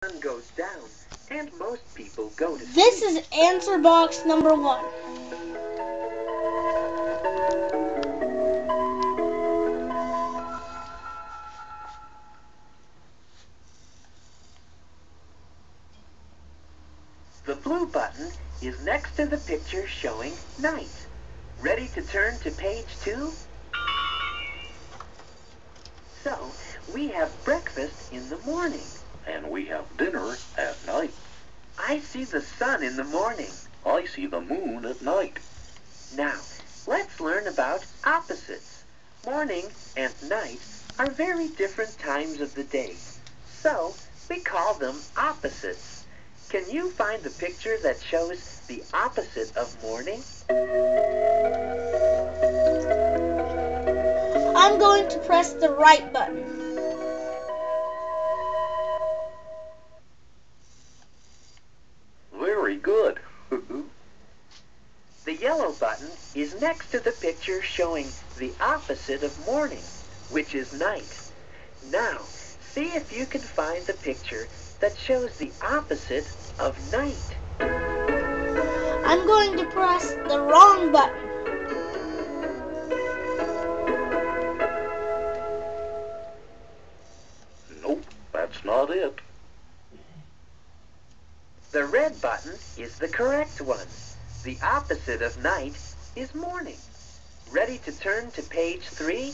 sun goes down and most people go to sleep. This is answer box number 1. The blue button is next to the picture showing night. Ready to turn to page 2? So, we have breakfast in the morning. And we have dinner at night. I see the sun in the morning. I see the moon at night. Now, let's learn about opposites. Morning and night are very different times of the day. So, we call them opposites. Can you find the picture that shows the opposite of morning? I'm going to press the right button. Very good. The yellow button is next to the picture showing the opposite of morning, which is night. Now, see if you can find the picture that shows the opposite of night. I'm going to press the wrong button. Nope, that's not it. The red button is the correct one. The opposite of night is morning. Ready to turn to page 3?